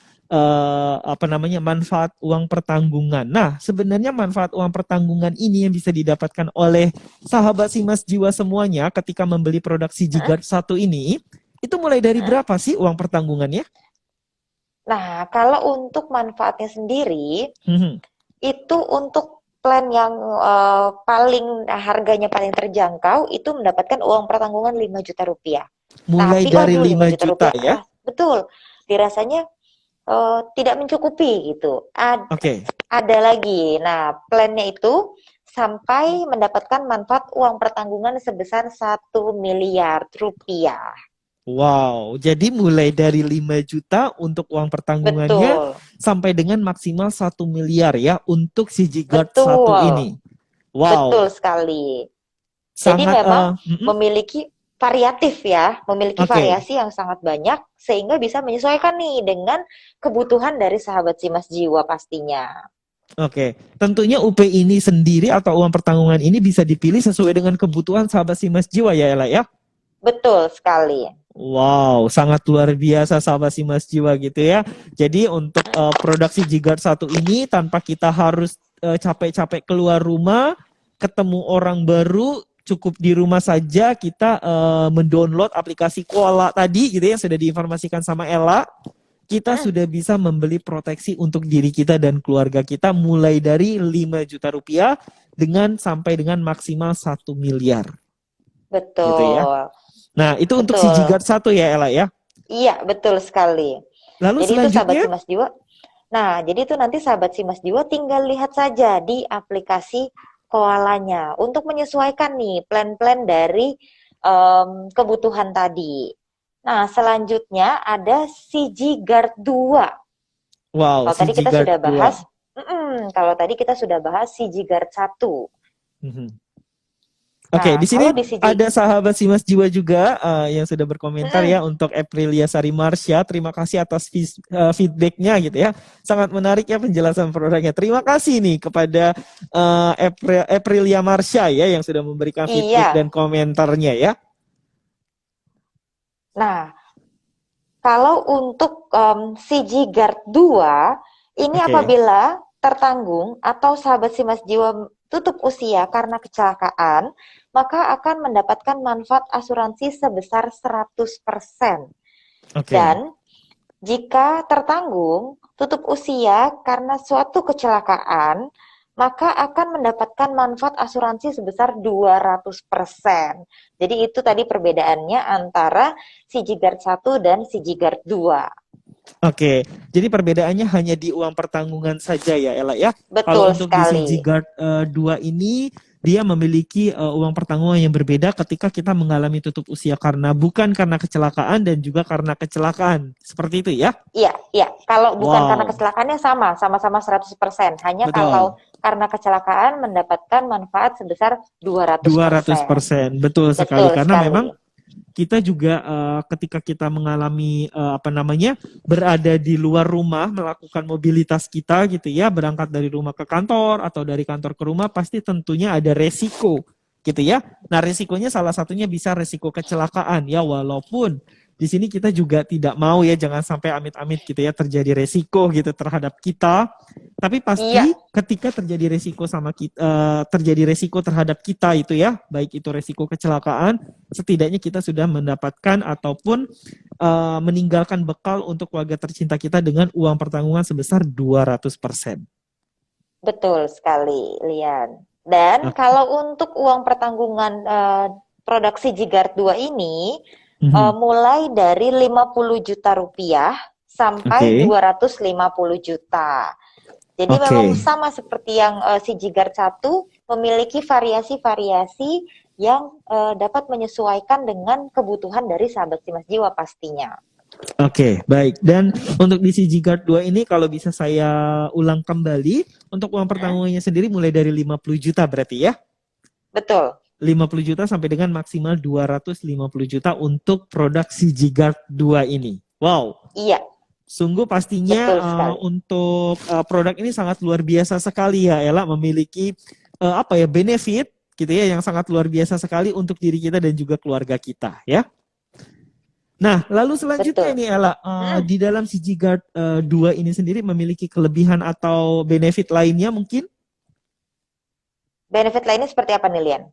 apa namanya manfaat uang pertanggungan. Nah, sebenarnya manfaat uang pertanggungan ini yang bisa didapatkan oleh sahabat Simas Jiwa semuanya ketika membeli produk CG Guard 1 ini, itu mulai dari berapa sih uang pertanggungannya? Nah, kalau untuk manfaatnya sendiri, Mhm. itu untuk plan yang paling harganya paling terjangkau itu mendapatkan uang pertanggungan 5 juta rupiah. Mulai Tapi dari waduh 5 5 juta juta rupiah ya. betul. Dirasanya tidak mencukupi gitu. Oke. Ada lagi. Nah, plannya itu sampai mendapatkan manfaat uang pertanggungan sebesar 1 miliar rupiah. Wow, jadi mulai dari 5 juta untuk uang pertanggungannya Betul, sampai dengan maksimal 1 miliar ya untuk si Guard 1 betul, ini. Wow, betul sekali. Jadi sangat memang mm-mm. memiliki variatif ya, memiliki Oke. variasi yang sangat banyak sehingga bisa menyesuaikan nih dengan kebutuhan dari sahabat Simas Jiwa pastinya. Oke, tentunya UP ini sendiri atau uang pertanggungan ini bisa dipilih sesuai dengan kebutuhan sahabat Simas Jiwa ya Ella ya. Betul sekali. Wow, sangat luar biasa sahabat Simas Jiwa gitu ya. Jadi untuk produksi Jigard 1 ini tanpa kita harus capek-capek keluar rumah, ketemu orang baru, cukup di rumah saja kita mendownload aplikasi Koala tadi gitu ya, yang sudah diinformasikan sama Ella. Kita Hmm, sudah bisa membeli proteksi untuk diri kita dan keluarga kita mulai dari 5 juta rupiah dengan sampai dengan maksimal 1 miliar gitu ya. betul, Nah, itu untuk si betul. Jigard 1 ya Ella ya. Iya, betul sekali. Lalu Jadi itu sahabat selanjutnya, Simas Jiwa. Nah, jadi itu nanti sahabat Simas Jiwa tinggal lihat saja di aplikasi Koalanya untuk menyesuaikan nih plan-plan dari kebutuhan tadi. Nah, selanjutnya ada CG Guard 2. wow, Kalau si tadi kita Jigard sudah 2. bahas, kalau tadi kita sudah bahas CG Guard 1. Mhm. Oke, Nah, di kalau sini di CG, ada sahabat Simas Jiwa juga yang sudah berkomentar mm, ya untuk Aprilia Sari Marsha. Terima kasih atas feedbacknya gitu ya. Sangat menarik ya penjelasan produknya. Terima kasih nih kepada Aprilia Marsha ya yang sudah memberikan feedback dan iya. komentarnya ya. Nah, kalau untuk CG Guard 2, ini Oke, apabila tertanggung atau sahabat Simas Jiwa tutup usia karena kecelakaan, maka akan mendapatkan manfaat asuransi sebesar 100%. oke. Dan Jika tertanggung tutup usia karena suatu kecelakaan, maka akan mendapatkan manfaat asuransi sebesar 200%. Jadi itu tadi perbedaannya antara CityGuard 1 dan CityGuard 2. Oke, jadi perbedaannya hanya di uang pertanggungan saja ya, Ella ya. Kalau Betul untuk di sekali. CG Guard 2 ini dia memiliki uang pertanggungan yang berbeda ketika kita mengalami tutup usia bukan karena kecelakaan dan juga karena kecelakaan. Seperti itu ya? Iya, iya. Kalau bukan karena Wow, kecelakaannya sama-sama 100%. Hanya betul. kalau karena kecelakaan mendapatkan manfaat sebesar 200%. 200%. Betul sekali Betul karena memang sekali. kita juga ketika kita mengalami berada di luar rumah melakukan mobilitas kita gitu ya, berangkat dari rumah ke kantor atau dari kantor ke rumah pasti tentunya ada resiko gitu ya. Nah, resikonya salah satunya bisa resiko kecelakaan ya, walaupun di sini kita juga tidak mau ya, jangan sampai amit-amit gitu ya terjadi resiko gitu terhadap kita. Tapi Iya, pasti ketika terjadi resiko sama kita, terjadi resiko terhadap kita itu ya, baik itu resiko kecelakaan, setidaknya kita sudah mendapatkan ataupun meninggalkan bekal untuk keluarga tercinta kita dengan uang pertanggungan sebesar 200%. betul sekali, Lian. Dan Oke. kalau untuk uang pertanggungan produksi Jigard 2 ini Mhm. mulai dari 50 juta rupiah sampai Oke. 250 juta. Jadi memang Oke. sama seperti yang si Jigard 1 memiliki variasi-variasi yang dapat menyesuaikan dengan kebutuhan dari sahabat Simas Jiwa pastinya. Oke, baik. Dan untuk di CG Guard 2 ini kalau bisa saya ulang kembali, untuk uang pertanggungannya sendiri mulai dari 50 juta berarti ya? Betul. 50 juta sampai dengan maksimal 250 juta untuk produk CG Guard 2 ini. Wow, Iya, sungguh pastinya betul sekali. untuk produk ini sangat luar biasa sekali ya, Ella, memiliki benefit gitu ya yang sangat luar biasa sekali untuk diri kita dan juga keluarga kita ya. Nah, lalu selanjutnya Betul. nih Ella, Hmm. di dalam CG Guard 2 ini sendiri memiliki kelebihan atau benefit lainnya mungkin? Benefit lainnya seperti apa nih, Lian?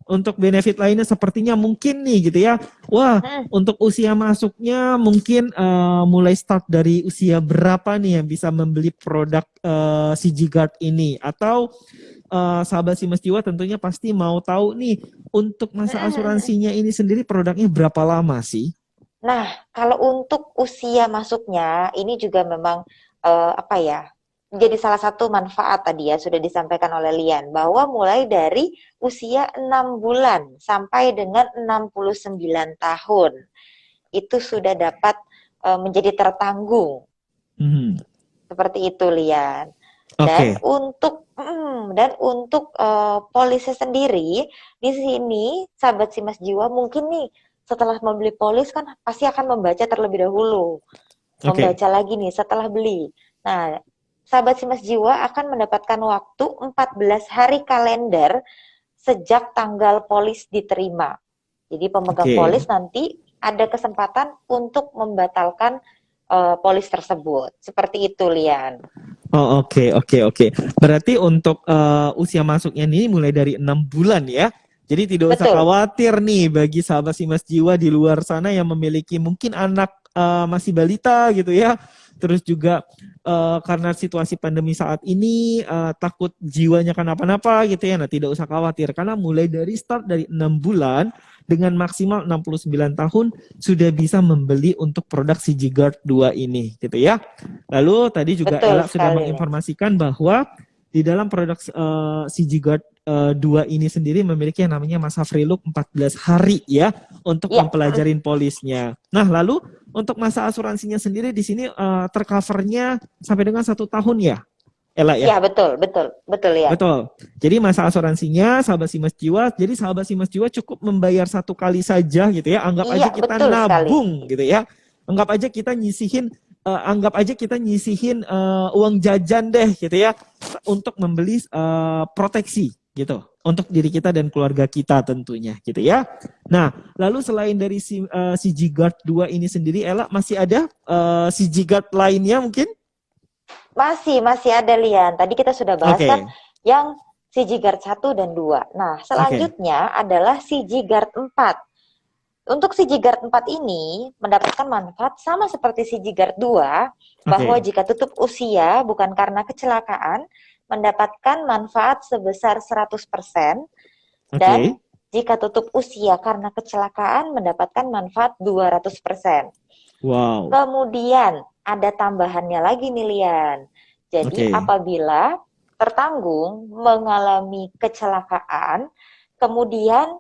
Untuk benefit lainnya sepertinya mungkin nih gitu ya. Wah, Hmm. untuk usia masuknya mungkin mulai start dari usia berapa nih yang bisa membeli produk CG Guard ini? Atau sahabat Simas Jiwa tentunya pasti mau tahu nih untuk masa asuransinya ini sendiri produknya berapa lama sih? Nah, kalau untuk usia masuknya, ini juga memang apa ya? Jadi salah satu manfaat tadi ya sudah disampaikan oleh Lian bahwa mulai dari usia 6 bulan sampai dengan 69 tahun itu sudah dapat menjadi tertanggung. Mhm. Seperti itu, Lian. Dan Oke, untuk polisnya sendiri di sini sahabat Simas Jiwa mungkin nih setelah membeli polis kan pasti akan membaca terlebih dahulu, oke, membaca lagi nih setelah beli. Nah, sahabat Simas Jiwa akan mendapatkan waktu 14 hari kalender sejak tanggal polis diterima. Jadi pemegang oke. polis nanti ada kesempatan untuk membatalkan polis tersebut. Seperti itu, Lian. Oh, oke, oke, oke. Berarti untuk usia masuknya ini mulai dari 6 bulan ya. Jadi tidak usah Betul. khawatir nih bagi sahabat Simas Jiwa di luar sana yang memiliki mungkin anak masih balita gitu ya. Terus juga karena situasi pandemi saat ini takut jiwanya kenapa-napa gitu ya. Nah, tidak usah khawatir karena mulai dari start dari 6 bulan dengan maksimal 69 tahun sudah bisa membeli untuk produk CG Guard 2 ini gitu ya. Lalu tadi juga Betul Ella sudah sekali, Lian. menginformasikan bahwa di dalam produk CG Guard 2 ini sendiri memiliki yang namanya masa free look 14 hari ya untuk Iya, mempelajarin polisnya. Nah, lalu untuk masa asuransinya sendiri di sini tercovernya sampai dengan 1 tahun ya, Ella ya. iya betul, betul, betul, Lian. Betul. Jadi masa asuransinya sahabat Simas Jiwa, jadi sahabat Simas Jiwa cukup membayar 1 kali saja gitu ya. Anggap Iya, aja kita betul sekali. nabung gitu ya. Anggap aja kita nyisihin uang jajan deh gitu ya untuk membeli proteksi gitu untuk diri kita dan keluarga kita tentunya gitu ya. Nah, lalu selain dari CG Guard 2 ini sendiri Ella masih ada CG Guard lainnya mungkin? Masih ada, Lian. Tadi kita sudah bahas Oke. kan yang CG Guard 1 dan 2. Nah, Oke. selanjutnya adalah CG Guard 4. Untuk CityGuard 4 ini mendapatkan manfaat sama seperti CityGuard 2, bahwa Oke. jika tutup usia bukan karena kecelakaan, mendapatkan manfaat sebesar 100%, dan Oke. jika tutup usia karena kecelakaan mendapatkan manfaat 200%. Wow. Kemudian ada tambahannya lagi nih Lian. Jadi Oke. apabila tertanggung mengalami kecelakaan, kemudian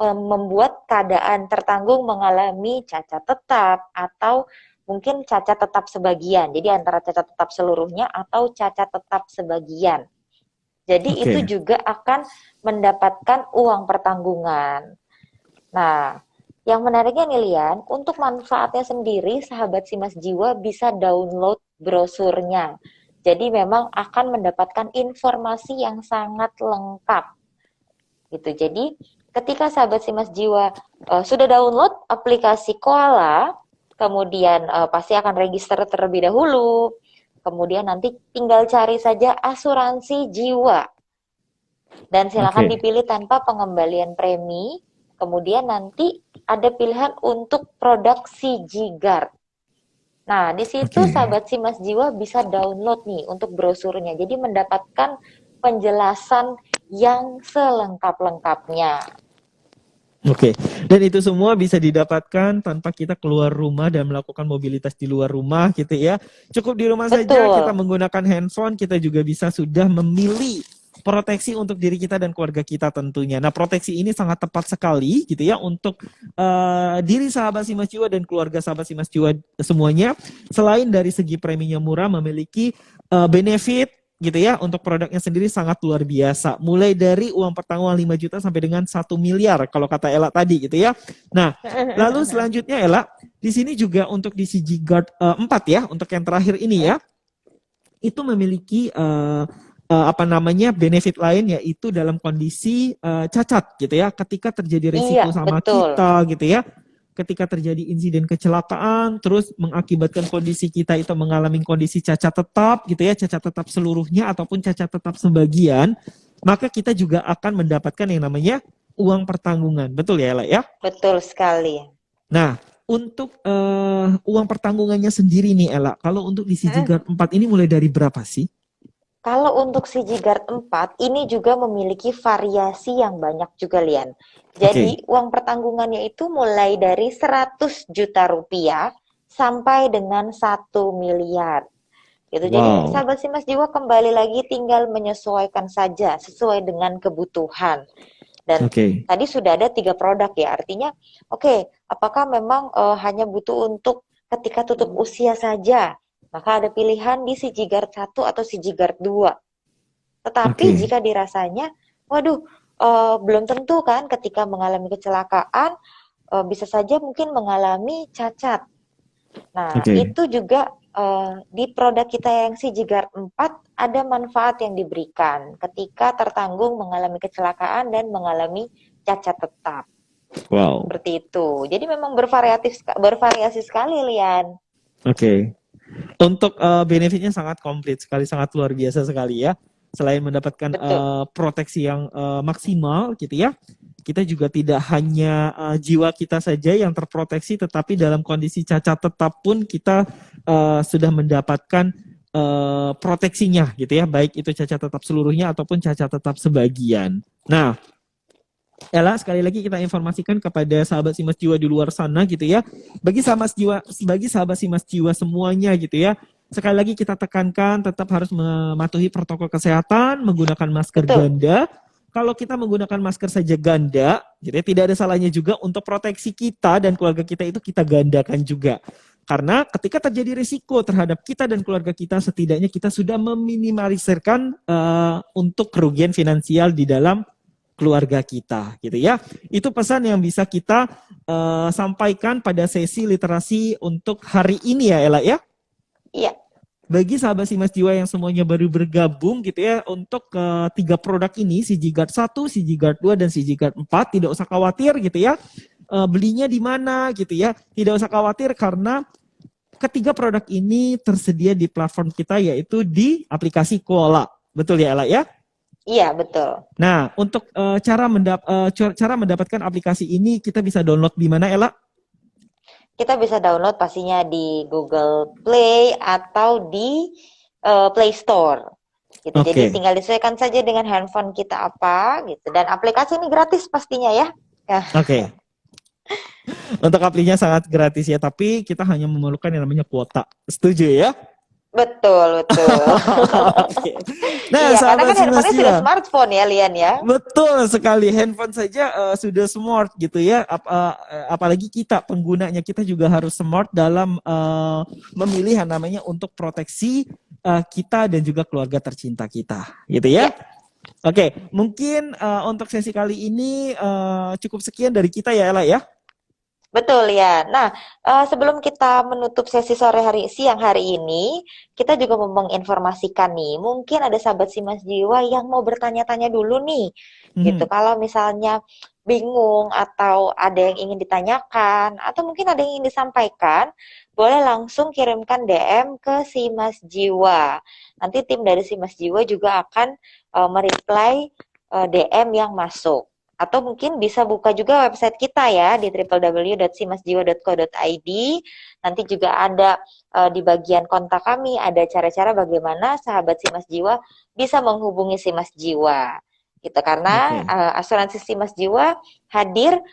membuat keadaan tertanggung mengalami cacat tetap atau mungkin cacat tetap sebagian. Jadi antara cacat tetap seluruhnya atau cacat tetap sebagian. Jadi itu Oke. juga akan mendapatkan uang pertanggungan. Nah, yang menariknya nih Lian, untuk manfaatnya sendiri sahabat Simas Jiwa bisa download brosurnya. Jadi memang akan mendapatkan informasi yang sangat lengkap. Gitu. Jadi ketika sahabat Simas Jiwa sudah download aplikasi Koala, kemudian pasti akan register terlebih dahulu. Kemudian nanti tinggal cari saja asuransi jiwa. Dan silakan Oke. dipilih tanpa pengembalian premi. Kemudian nanti ada pilihan untuk produk CityGuard. Nah, di situ Oke. sahabat Simas Jiwa bisa download nih untuk brosurnya. Jadi mendapatkan penjelasan yang selengkap-lengkapnya. Oke, dan itu semua bisa didapatkan tanpa kita keluar rumah dan melakukan mobilitas di luar rumah gitu ya. Cukup di rumah saja kita Betul. menggunakan handphone, kita juga bisa sudah memilih proteksi untuk diri kita dan keluarga kita tentunya. Nah, proteksi ini sangat tepat sekali gitu ya untuk diri sahabat Simas Jiwa dan keluarga sahabat Simas Jiwa semuanya. Selain dari segi preminya murah, memiliki benefit gitu ya, untuk produknya sendiri sangat luar biasa. Mulai dari uang pertanggungan 5 juta sampai dengan 1 miliar kalau kata Ella tadi gitu ya. Nah, lalu selanjutnya Ella, di sini juga untuk di CityGuard 4 ya, untuk yang terakhir ini ya, itu memiliki apa namanya benefit lain, yaitu dalam kondisi cacat gitu ya, ketika terjadi Iya, resiko sama betul. kita gitu ya, ketika terjadi insiden kecelakaan terus mengakibatkan kondisi kita itu mengalami kondisi cacat tetap gitu ya, cacat tetap seluruhnya ataupun cacat tetap sebagian, maka kita juga akan mendapatkan yang namanya uang pertanggungan. Betul ya Ella ya? Betul sekali. Nah, untuk uang pertanggungannya sendiri nih Ella, kalau untuk di CityGuard 4 ini mulai dari berapa sih? Kalau untuk CityGuard 4, ini juga memiliki variasi yang banyak juga, Lian. Oke. Jadi, uang pertanggungannya itu mulai dari 100 juta rupiah sampai dengan 1 miliar. Gitu. Jadi, Wow. sahabat Simas Jiwa kembali lagi tinggal menyesuaikan saja sesuai dengan kebutuhan. Dan Oke. tadi sudah ada 3 produk ya, artinya oke, apakah memang hanya butuh untuk ketika tutup usia saja? Maka ada pilihan di CityGuard 1 atau CityGuard 2. Tetapi Oke. jika dirasanya, waduh, belum tentu kan ketika mengalami kecelakaan, bisa saja mungkin mengalami cacat. Nah, Oke. itu juga di produk kita yang CityGuard 4 ada manfaat yang diberikan ketika tertanggung mengalami kecelakaan dan mengalami cacat tetap. Wow. Seperti itu. Jadi memang bervariasi sekali, Lian. Oke. Untuk benefitnya sangat komplit sekali, sangat luar biasa sekali ya. Selain mendapatkan Betul. proteksi yang maksimal gitu ya, kita juga tidak hanya jiwa kita saja yang terproteksi, tetapi dalam kondisi cacat tetap pun kita sudah mendapatkan proteksinya gitu ya, baik itu cacat tetap seluruhnya ataupun cacat tetap sebagian. Nah, Ella, sekali lagi kita informasikan kepada sahabat Simas Jiwa di luar sana gitu ya. Bagi sahabat Simas Jiwa semuanya gitu ya. Sekali lagi kita tekankan tetap harus mematuhi protokol kesehatan, menggunakan masker Betul. ganda. Kalau kita menggunakan masker saja ganda, jadi tidak ada salahnya juga untuk proteksi kita dan keluarga kita itu kita gandakan juga. Karena ketika terjadi risiko terhadap kita dan keluarga kita, setidaknya kita sudah meminimalisirkan untuk kerugian finansial di dalam keluarga kita gitu ya. Itu pesan yang bisa kita sampaikan pada sesi literasi untuk hari ini ya Ella ya. Iya. Bagi sahabat Simas Jiwa yang semuanya baru bergabung gitu ya, untuk ketiga produk ini, CityGuard 1, CityGuard 2 dan CityGuard 4, tidak usah khawatir gitu ya. Belinya di mana gitu ya. Tidak usah khawatir karena ketiga produk ini tersedia di platform kita, yaitu di aplikasi Koala. Betul ya Ella ya? Iya, betul. Nah, untuk cara mendapatkan aplikasi ini kita bisa download di mana, Ella? Kita bisa download pastinya di Google Play atau di Play Store. Gitu. Jadi Oke. tinggal disesuaikan saja dengan handphone kita apa gitu. Dan aplikasi ini gratis pastinya ya. Ya, Oke. Untuk aplikasinya sangat gratis ya, tapi kita hanya memerlukan yang namanya kuota. Setuju ya? betul, betul. Oke. Nah, Iya, karena sahabat kan Simas handphonenya sudah Jiwa, smartphone ya, Lian ya. betul sekali handphone saja sudah smart gitu ya. Apalagi kita penggunanya kita juga harus smart dalam memilih yang namanya untuk proteksi kita dan juga keluarga tercinta kita, gitu ya. Ya, Oke, mungkin untuk sesi kali ini cukup sekian dari kita ya, Ella ya. betul ya. Nah, sebelum kita menutup sesi siang hari ini, kita juga mau menginformasikan nih, mungkin ada sahabat Simas Jiwa yang mau bertanya-tanya dulu nih, gitu. Mhm. Kalau misalnya bingung atau ada yang ingin ditanyakan, atau mungkin ada yang ingin disampaikan, boleh langsung kirimkan DM ke Simas Jiwa. Nanti tim dari Simas Jiwa juga akan mereply DM yang masuk. Atau mungkin bisa buka juga website kita ya di www.simasjiwa.co.id. Nanti juga ada di bagian kontak kami ada cara-cara bagaimana sahabat Simas Jiwa bisa menghubungi Simas Jiwa. Gitu karena Oke. asuransi Simas Jiwa hadir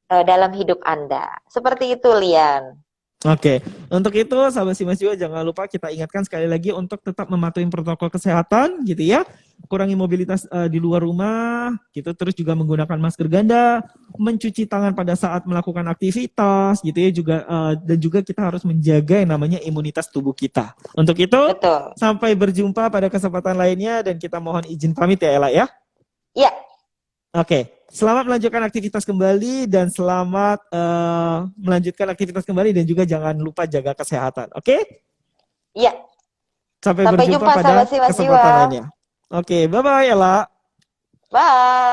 dalam hidup Anda. Seperti itu, Lian. Oke, untuk itu sahabat Simas juga jangan lupa kita ingatkan sekali lagi untuk tetap mematuhi protokol kesehatan gitu ya. Kurangi mobilitas di luar rumah, gitu terus juga menggunakan masker ganda, mencuci tangan pada saat melakukan aktivitas gitu ya juga dan juga kita harus menjaga yang namanya imunitas tubuh kita. Untuk itu Betul. sampai berjumpa pada kesempatan lainnya dan kita mohon izin pamit ya Ella ya. Ya, Oke, selamat melanjutkan aktivitas kembali dan selamat melanjutkan aktivitas kembali dan juga jangan lupa jaga kesehatan. Oke, ya. sampai Sampai berjumpa jumpa pada sahabat Simas kesempatan Jiwa. lainnya. Oke, bye-bye Ella. Bye.